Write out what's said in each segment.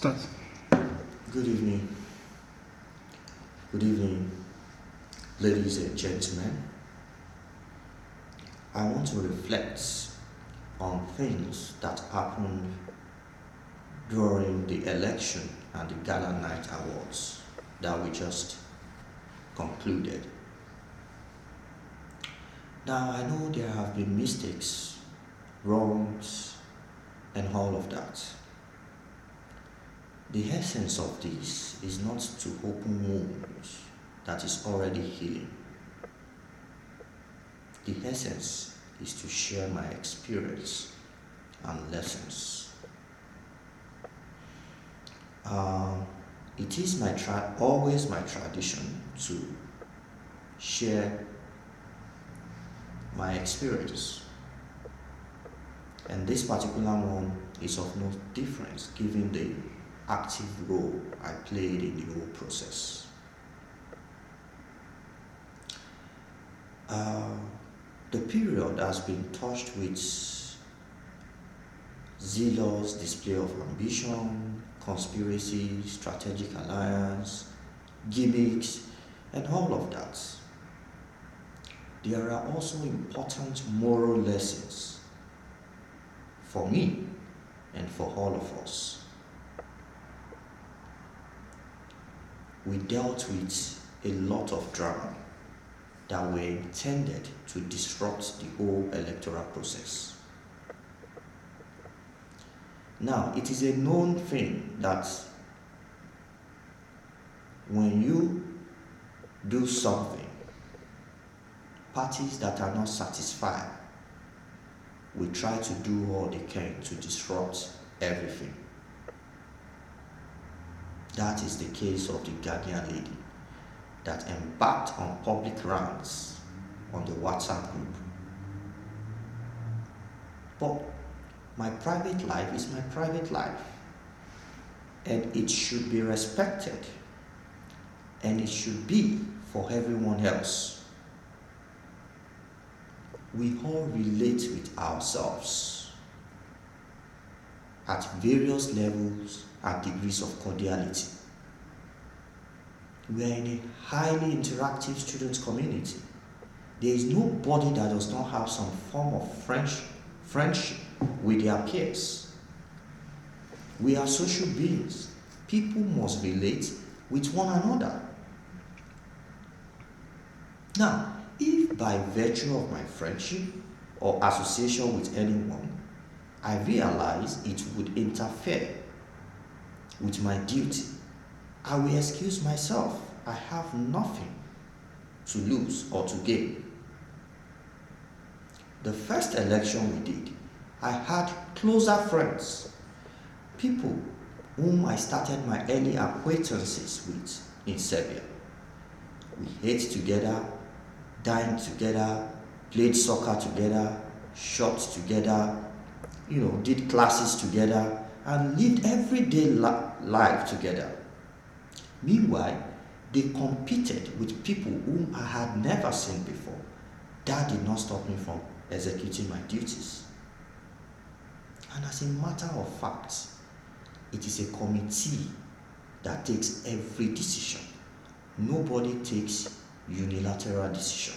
Start. Good evening. Good evening, ladies and gentlemen. I want to reflect on things that happened during the election and the Gala Night Awards that we just concluded. Now, I know there have been mistakes, wrongs, and all of that. The essence of this is not to open wounds that is already healing. The essence is to share my experience and lessons. It is always my tradition to share my experience, and this particular one is of no difference given the active role I played in the whole process. The period has been touched with zealous display of ambition, conspiracy, strategic alliance, gimmicks, and all of that. There are also important moral lessons for me and for all of us. We dealt with a lot of drama that were intended to disrupt the whole electoral process. Now, it is a known thing that when you do something, parties that are not satisfied will try to do all they can to disrupt everything. That is the case of the Ghanaian lady that embarked on public rants on the WhatsApp group. But my private life is my private life, and it should be respected, and it should be for everyone else. We all relate with ourselves at various levels and degrees of cordiality. We are in a highly interactive student community. There is nobody that does not have some form of friendship with their peers. We are social beings. People must relate with one another. Now, if by virtue of my friendship or association with anyone, I realize it would interfere with my duty, I will excuse myself. I have nothing to lose or to gain. The first election we did, I had closer friends, people whom I started my early acquaintances with in Serbia. We ate together, dined together, played soccer together, shopped together, did classes together, and lived everyday life together. Meanwhile, they competed with people whom I had never seen before. That did not stop me from executing my duties. And as a matter of fact, it is a committee that takes every decision. Nobody takes unilateral decision.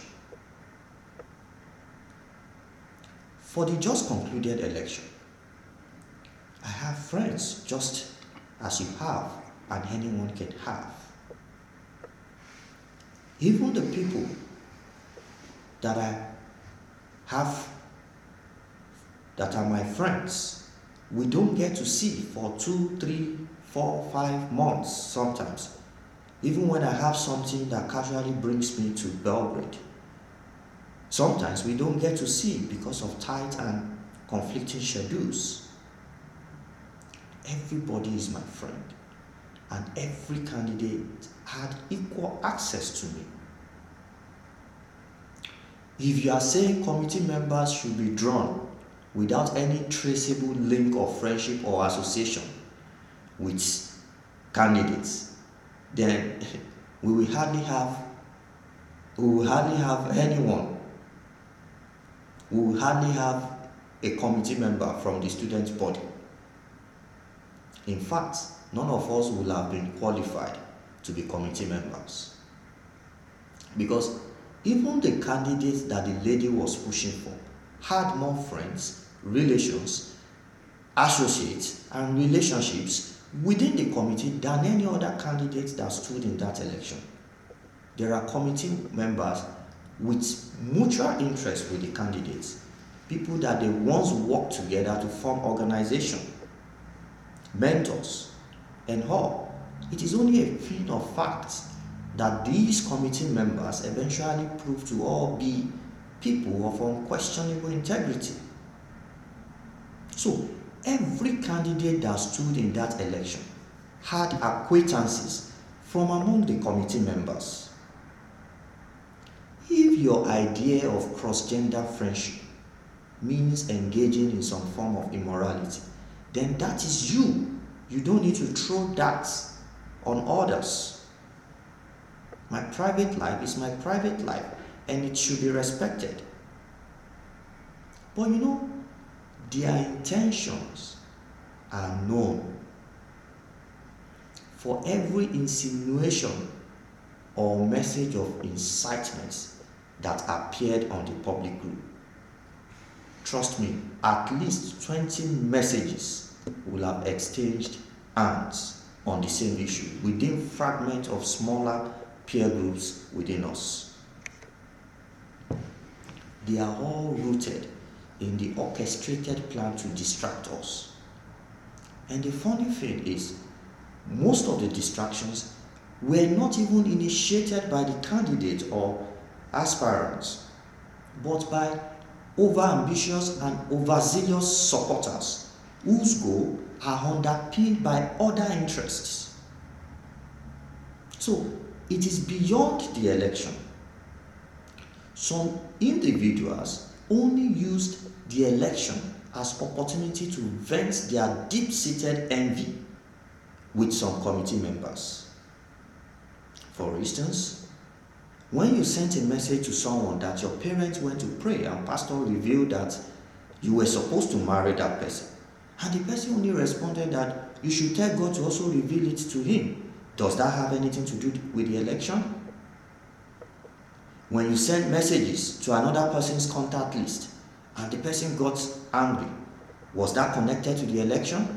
For the just concluded election, I have friends just as you have and anyone can have. Even the people that I have that are my friends, we don't get to see for 2, 3, 4, 5 months sometimes. Even when I have something that casually brings me to Belgrade, sometimes we don't get to see because of tight and conflicting schedules. Everybody is my friend, and every candidate had equal access to me. If you are saying committee members should be drawn without any traceable link of friendship or association with candidates, then we will hardly have anyone. We will hardly have a committee member from the student body. In fact, none of us will have been qualified to be committee members. Because even the candidate that the lady was pushing for had more friends, relations, associates, and relationships within the committee than any other candidate that stood in that election. There are committee members with mutual interest with the candidates, people that they once worked together to form organization, mentors, and all. It is only a thing of fact that these committee members eventually proved to all be people of unquestionable integrity. So, every candidate that stood in that election had acquaintances from among the committee members. If your idea of cross-gender friendship means engaging in some form of immorality, then that is you. You don't need to throw that on others. My private life is my private life, and it should be respected. But their intentions are known. For every insinuation or message of incitement that appeared on the public group, trust me, at least 20 messages will have exchanged hands on the same issue within fragments of smaller peer groups within us. They are all rooted in the orchestrated plan to distract us. And the funny thing is, most of the distractions were not even initiated by the candidate or aspirants, but by over-ambitious and overzealous supporters whose goals are underpinned by other interests. So, it is beyond the election. Some individuals only used the election as opportunity to vent their deep-seated envy with some committee members. For instance, when you sent a message to someone that your parents went to pray and pastor revealed that you were supposed to marry that person, and the person only responded that you should tell God to also reveal it to him, does that have anything to do with the election? When you send messages to another person's contact list and the person got angry, was that connected to the election?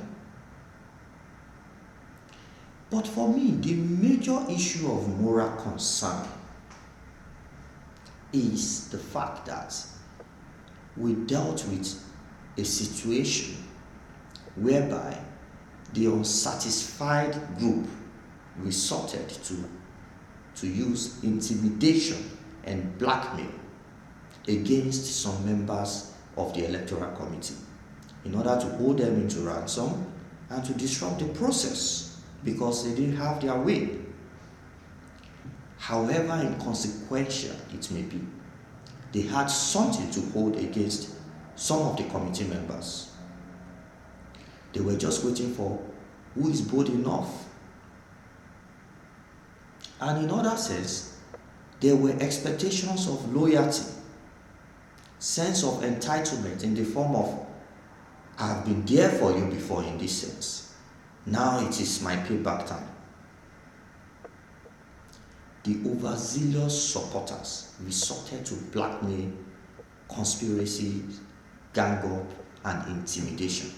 But for me, the major issue of moral concern is the fact that we dealt with a situation whereby the unsatisfied group resorted to use intimidation and blackmail against some members of the Electoral Committee in order to hold them into ransom and to disrupt the process because they didn't have their way. However inconsequential it may be, they had something to hold against some of the committee members. They were just waiting for who is bold enough. And in other sense, there were expectations of loyalty, sense of entitlement in the form of, I've been there for you before in this sense. Now it is my payback time. The overzealous supporters resorted to blackmail, conspiracy, gang up, and intimidation.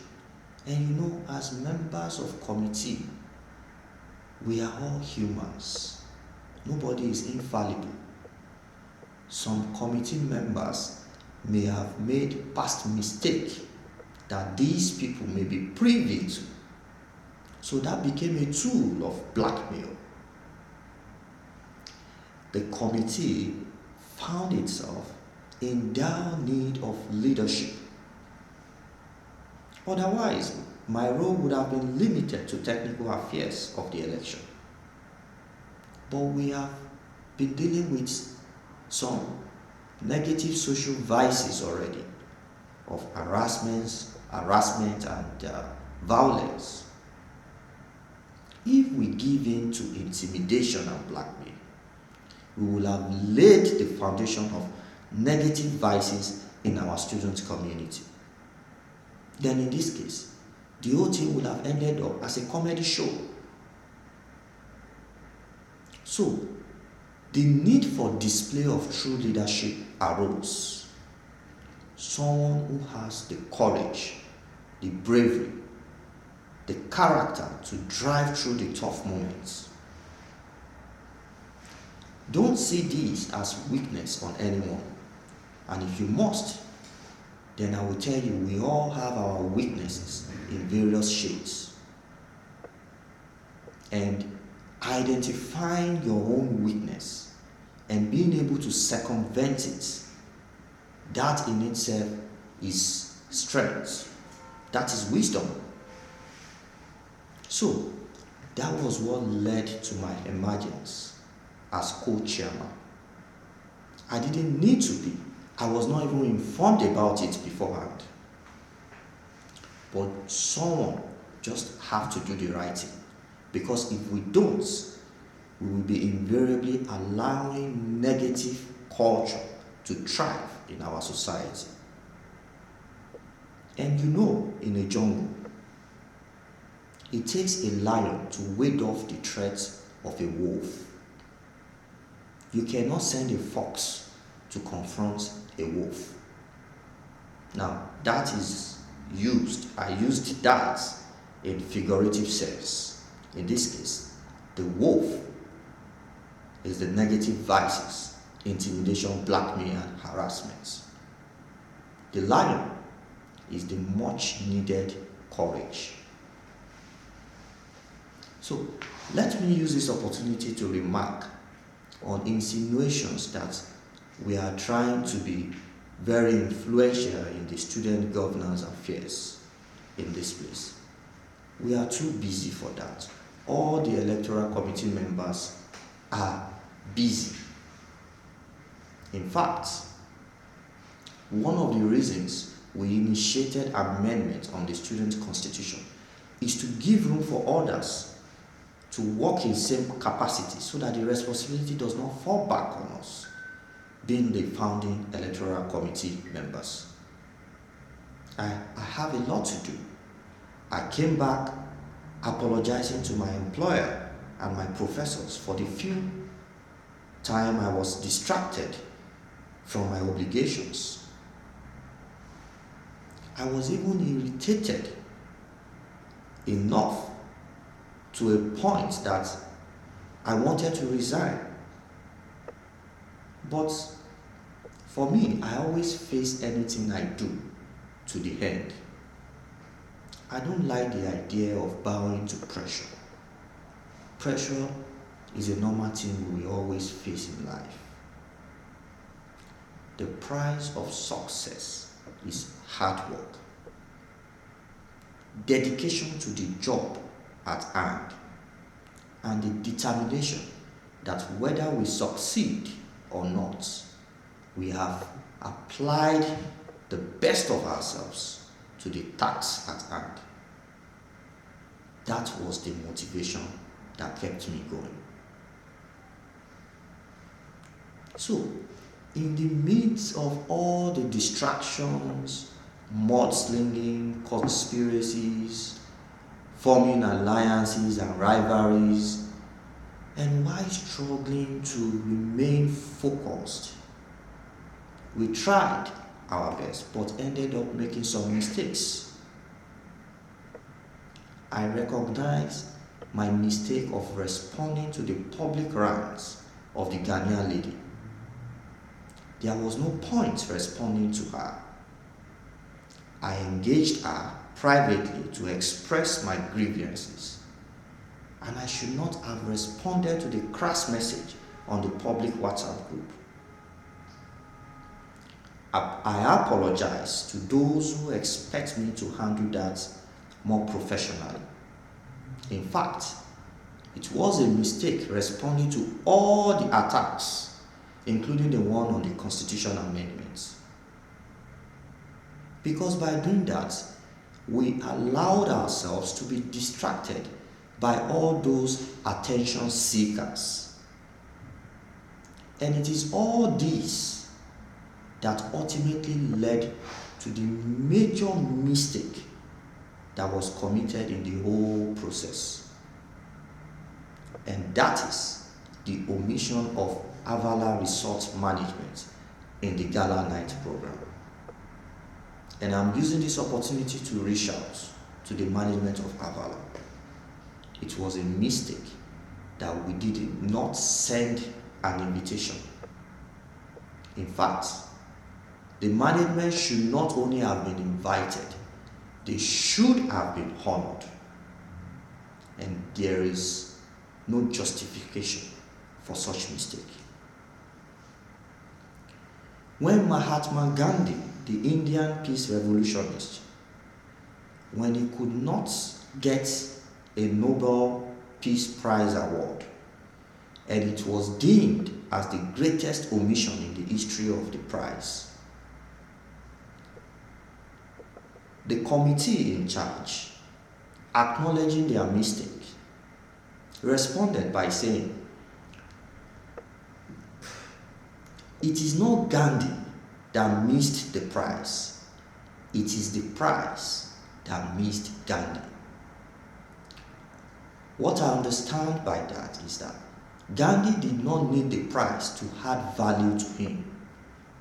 And as members of committee, we are all humans. Nobody is infallible. Some committee members may have made past mistakes that these people may be privy to. So that became a tool of blackmail. The committee found itself in dire need of leadership. Otherwise, my role would have been limited to technical affairs of the election. But we have been dealing with some negative social vices already of harassment and violence. If we give in to intimidation and blackmail, we will have laid the foundation of negative vices in our student community. Then in this case, the whole thing would have ended up as a comedy show. So, the need for display of true leadership arose. Someone who has the courage, the bravery, the character to drive through the tough moments. Don't see this as weakness on anyone. And if you must, then I will tell you we all have our weaknesses in various shades. And identifying your own weakness and being able to circumvent it, that in itself is strength. That is wisdom. So, that was what led to my emergence as co-chairman. I didn't need to be. I was not even informed about it beforehand. But someone just have to do the right thing. Because if we don't, we will be invariably allowing negative culture to thrive in our society. And you know, in a jungle, it takes a lion to ward off the threats of a wolf. You cannot send a fox to confront a wolf. Now, that is used. I used that in figurative sense. In this case, the wolf is the negative vices, intimidation, blackmail, and harassment. The lion is the much needed courage. So let me use this opportunity to remark on insinuations that we are trying to be very influential in the student governance affairs in this place. We are too busy for that. All the Electoral Committee members are busy. In fact, one of the reasons we initiated amendment on the student constitution is to give room for others to work in same capacity so that the responsibility does not fall back on us, being the founding Electoral Committee members. I have a lot to do. I came back apologizing to my employer and my professors for the few time I was distracted from my obligations. I was even irritated enough to a point that I wanted to resign. But for me, I always face anything I do to the end. I don't like the idea of bowing to pressure. Pressure is a normal thing we always face in life. The price of success is hard work, dedication to the job at hand, and the determination that whether we succeed or not, we have applied the best of ourselves to the task at hand. That was the motivation that kept me going. So, in the midst of all the distractions, mudslinging, conspiracies, forming alliances and rivalries, and while struggling to remain focused, we tried our best but ended up making some mistakes. I recognize my mistake of responding to the public rants of the Ghanaian lady. There was no point responding to her. I engaged her privately to express my grievances, and I should not have responded to the crass message on the public WhatsApp group. I apologize to those who expect me to handle that more professionally. In fact, it was a mistake responding to all the attacks, including the one on the constitutional amendments. Because by doing that, we allowed ourselves to be distracted by all those attention seekers. And it is all this that ultimately led to the major mistake that was committed in the whole process. And that is the omission of Avala Resort Management in the Gala night program. And I'm using this opportunity to reach out to the management of Avala. It was a mistake that we did not send an invitation. In fact, the management should not only have been invited, they should have been honored. And there is no justification for such mistake. When Mahatma Gandhi, the Indian peace revolutionist, when he could not get a Nobel Peace Prize award, and it was deemed as the greatest omission in the history of the prize, the committee in charge, acknowledging their mistake, responded by saying, "It is not Gandhi that missed the prize. It is the prize that missed Gandhi." What I understand by that is that Gandhi did not need the prize to add value to him.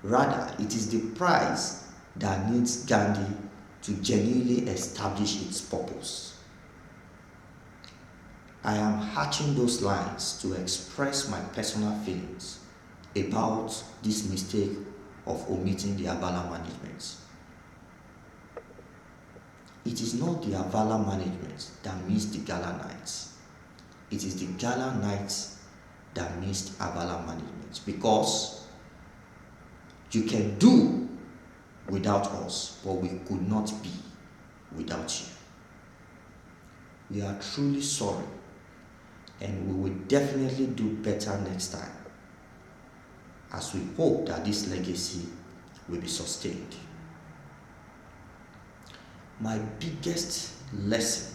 Rather, it is the prize that needs Gandhi to genuinely establish its purpose. I am hatching those lines to express my personal feelings about this mistake of omitting the Avala management. It is not the Avala management that missed the Gala nights. It is the Gala nights that missed Avala management, because you can do without us, but we could not be without you. We are truly sorry, and we will definitely do better next time, as we hope that this legacy will be sustained. My biggest lesson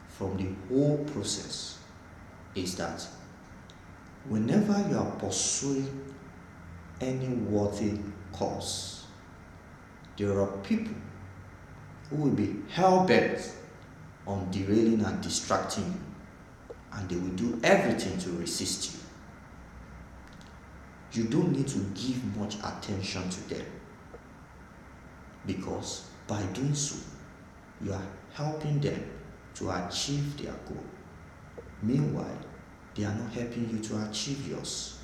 from the whole process is that whenever you are pursuing any worthy cause, there are people who will be hell-bent on derailing and distracting you, and they will do everything to resist you. You don't need to give much attention to them, because by doing so, you are helping them to achieve their goal. Meanwhile, they are not helping you to achieve yours.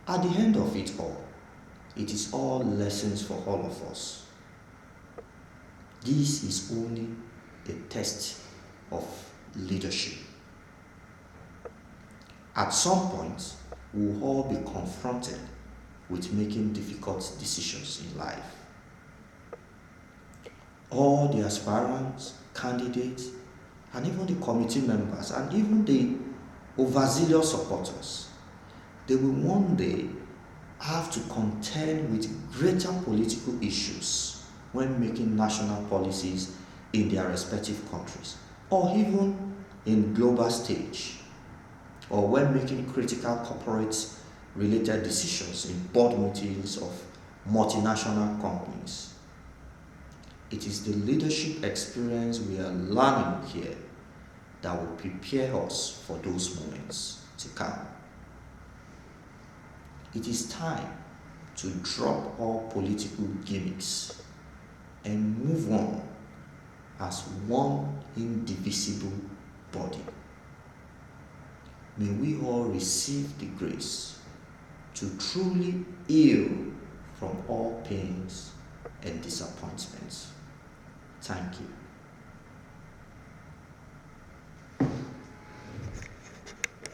At the end of it all, it is all lessons for all of us. This is only a test of leadership. At some point, we will all be confronted with making difficult decisions in life. All the aspirants, candidates, and even the committee members, and even the overzealous supporters, they will one day have to contend with greater political issues when making national policies in their respective countries, or even in global stage, or when making critical corporate related decisions in board meetings of multinational companies. It is the leadership experience we are learning here that will prepare us for those moments to come. It is time to drop all political gimmicks and move on as one indivisible body. May we all receive the grace to truly heal from all pains and disappointments. Thank you.